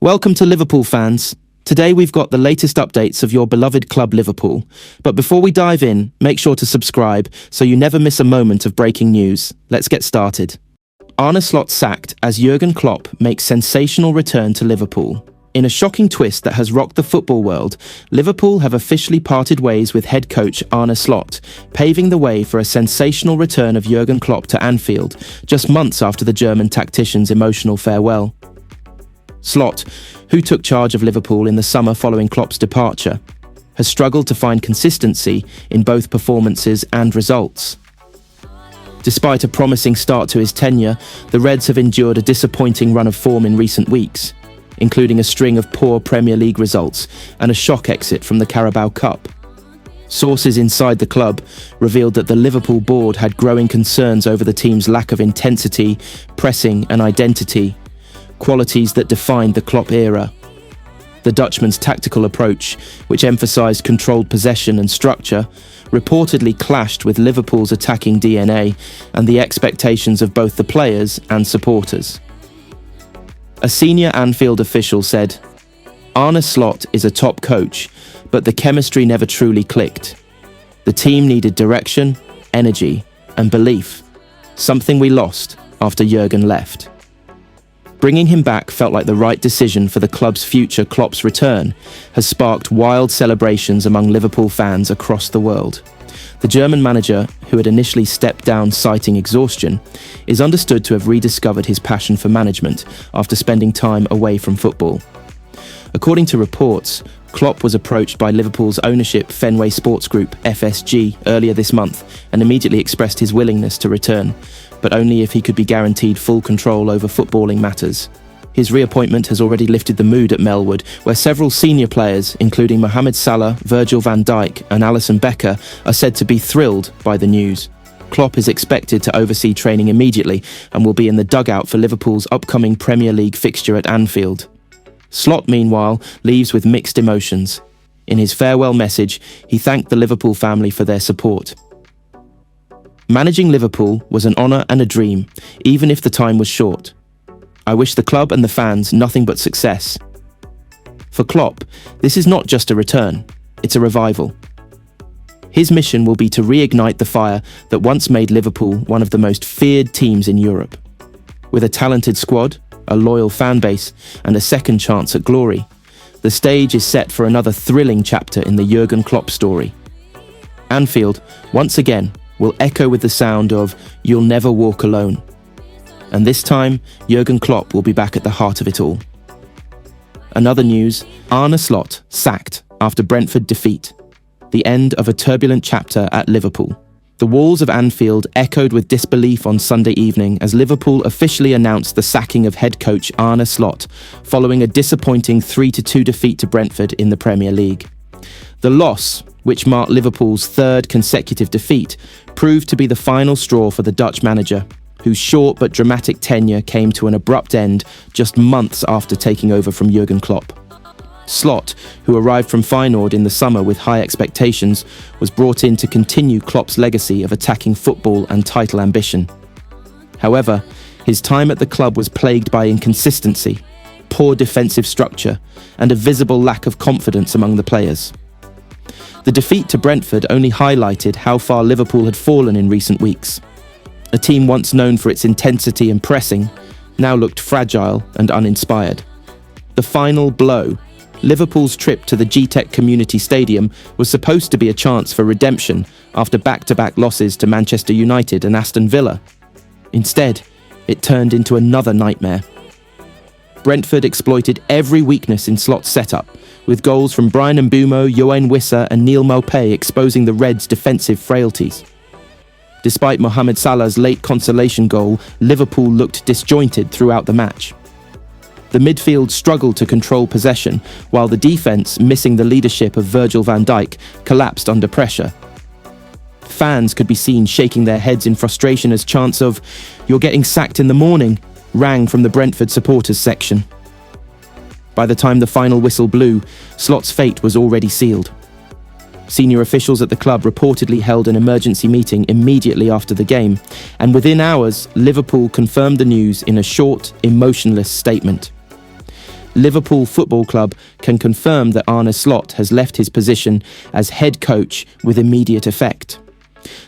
Welcome to Liverpool fans. Today we've got the latest updates of your beloved club Liverpool. But before we dive in, make sure to subscribe so you never miss a moment of breaking news. Let's get started. Arne Slot sacked as Jurgan Klopp makes sensational return to Liverpool. In a shocking twist that has rocked the football world, Liverpool have officially parted ways with head coach Arne Slot, paving the way for a sensational return of Jurgan Klopp to Anfield, just months after the German tactician's emotional farewell. Slot, who took charge of Liverpool in the summer following Klopp's departure, has struggled to find consistency in both performances and results. Despite a promising start to his tenure, the Reds have endured a disappointing run of form in recent weeks, including a string of poor Premier League results and a shock exit from the Carabao Cup. Sources inside the club revealed that the Liverpool board had growing concerns over the team's lack of intensity, pressing and identity, qualities that defined the Klopp era. The Dutchman's tactical approach, which emphasised controlled possession and structure, reportedly clashed with Liverpool's attacking DNA and the expectations of both the players and supporters. A senior Anfield official said, "Arne Slot is a top coach, but the chemistry never truly clicked. The team needed direction, energy, and belief, something we lost after Jurgan left." Bringing him back felt like the right decision for the club's future. Klopp's return has sparked wild celebrations among Liverpool fans across the world. The German manager, who had initially stepped down citing exhaustion, is understood to have rediscovered his passion for management after spending time away from football. According to reports, Klopp was approached by Liverpool's ownership Fenway Sports Group, FSG, earlier this month and immediately expressed his willingness to return, but only if he could be guaranteed full control over footballing matters. His reappointment has already lifted the mood at Melwood, where several senior players, including Mohamed Salah, Virgil van Dijk and Alisson Becker, are said to be thrilled by the news. Klopp is expected to oversee training immediately and will be in the dugout for Liverpool's upcoming Premier League fixture at Anfield. Slot, meanwhile, leaves with mixed emotions. In his farewell message, he thanked the Liverpool family for their support. "Managing Liverpool was an honour and a dream, even if the time was short. I wish the club and the fans nothing but success." For Klopp, this is not just a return, it's a revival. His mission will be to reignite the fire that once made Liverpool one of the most feared teams in Europe. With a talented squad, a loyal fan base, and a second chance at glory, the stage is set for another thrilling chapter in the Jurgan Klopp story. Anfield, once again, will echo with the sound of "You'll never walk alone." And this time, Jurgan Klopp will be back at the heart of it all. Another news, Arne Slot sacked after Brentford defeat. The end of a turbulent chapter at Liverpool. The walls of Anfield echoed with disbelief on Sunday evening as Liverpool officially announced the sacking of head coach Arne Slot following a disappointing 3-2 defeat to Brentford in the Premier League. The loss, which marked Liverpool's third consecutive defeat, proved to be the final straw for the Dutch manager, whose short but dramatic tenure came to an abrupt end just months after taking over from Jurgan Klopp. Slot, who arrived from Feyenoord in the summer with high expectations, was brought in to continue Klopp's legacy of attacking football and title ambition. However, his time at the club was plagued by inconsistency, poor defensive structure, and a visible lack of confidence among the players. The defeat to Brentford only highlighted how far Liverpool had fallen in recent weeks. A team once known for its intensity and pressing now looked fragile and uninspired. The final blow, Liverpool's trip to the G-Tech Community Stadium, was supposed to be a chance for redemption after back-to-back losses to Manchester United and Aston Villa. Instead, it turned into another nightmare. Brentford exploited every weakness in Slot's setup, with goals from Brian Mbeumo, Yoane Wissa and Neal Maupay exposing the Reds' defensive frailties. Despite Mohamed Salah's late consolation goal, Liverpool looked disjointed throughout the match. The midfield struggled to control possession, while the defence, missing the leadership of Virgil van Dijk, collapsed under pressure. Fans could be seen shaking their heads in frustration as chants of "You're getting sacked in the morning" rang from the Brentford supporters section. By the time the final whistle blew, Slot's fate was already sealed. Senior officials at the club reportedly held an emergency meeting immediately after the game, and within hours, Liverpool confirmed the news in a short, emotionless statement. Liverpool Football Club can confirm that Arne Slot has left his position as head coach with immediate effect.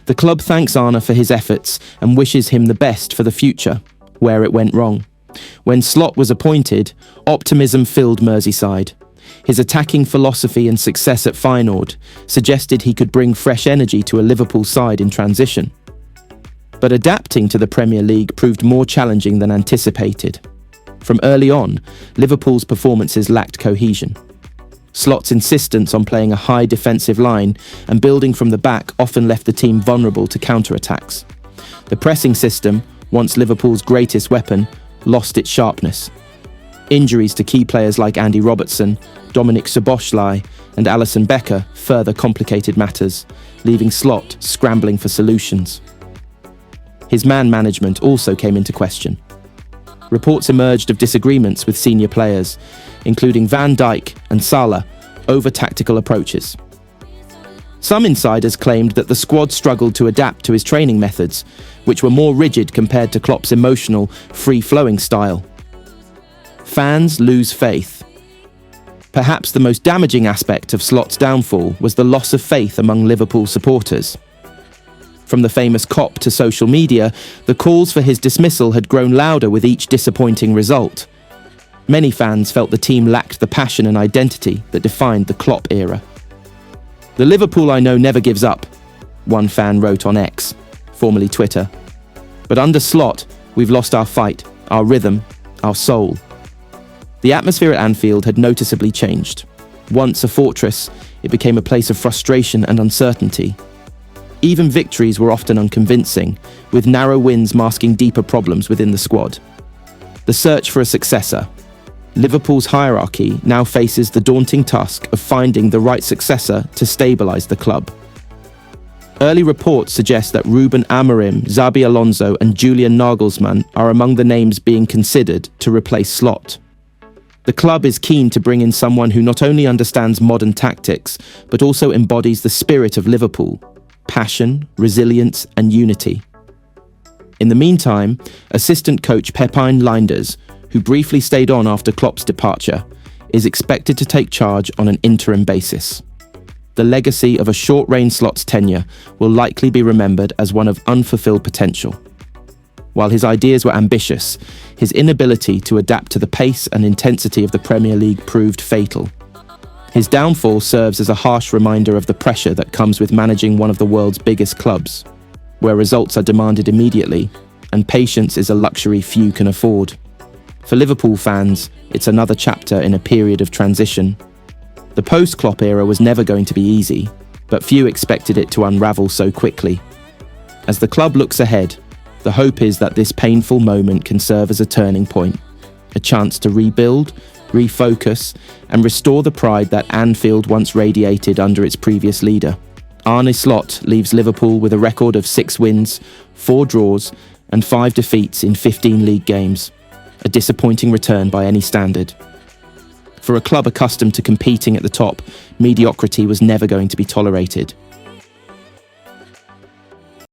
The club thanks Arne for his efforts and wishes him the best for the future, where it went wrong. When Slot was appointed, optimism filled Merseyside. His attacking philosophy and success at Feyenoord suggested he could bring fresh energy to a Liverpool side in transition. But adapting to the Premier League proved more challenging than anticipated. From early on, Liverpool's performances lacked cohesion. Slot's insistence on playing a high defensive line and building from the back often left the team vulnerable to counter-attacks. The pressing system, once Liverpool's greatest weapon, lost its sharpness. Injuries to key players like Andy Robertson, Dominic Szoboszlai and Alisson Becker further complicated matters, leaving Slot scrambling for solutions. His man management also came into question. Reports emerged of disagreements with senior players, including Van Dijk and Salah, over tactical approaches. Some insiders claimed that the squad struggled to adapt to his training methods, which were more rigid compared to Klopp's emotional, free-flowing style. Fans lose faith. Perhaps the most damaging aspect of Slot's downfall was the loss of faith among Liverpool supporters. From the famous cop to social media, the calls for his dismissal had grown louder with each disappointing result. Many fans felt the team lacked the passion and identity that defined the Klopp era. "The Liverpool I know never gives up," one fan wrote on X, formerly Twitter. "But under Slot, we've lost our fight, our rhythm, our soul." The atmosphere at Anfield had noticeably changed. Once a fortress, it became a place of frustration and uncertainty. Even victories were often unconvincing, with narrow wins masking deeper problems within the squad. The search for a successor. Liverpool's hierarchy now faces the daunting task of finding the right successor to stabilise the club. Early reports suggest that Ruben Amorim, Xabi Alonso and Julian Nagelsmann are among the names being considered to replace Slot. The club is keen to bring in someone who not only understands modern tactics, but also embodies the spirit of Liverpool: passion, resilience and unity. In the meantime, assistant coach Pepijn Lijnders, who briefly stayed on after Klopp's departure, is expected to take charge on an interim basis. The legacy of a short-reign Slot's tenure will likely be remembered as one of unfulfilled potential. While his ideas were ambitious, his inability to adapt to the pace and intensity of the Premier League proved fatal. His downfall serves as a harsh reminder of the pressure that comes with managing one of the world's biggest clubs, where results are demanded immediately, and patience is a luxury few can afford. For Liverpool fans, it's another chapter in a period of transition. The post-Klopp era was never going to be easy, but few expected it to unravel so quickly. As the club looks ahead, the hope is that this painful moment can serve as a turning point, a chance to rebuild, refocus, and restore the pride that Anfield once radiated under its previous leader. Arne Slot leaves Liverpool with a record of 6 wins, 4 draws, and 5 defeats in 15 league games. A disappointing return by any standard. For a club accustomed to competing at the top, mediocrity was never going to be tolerated.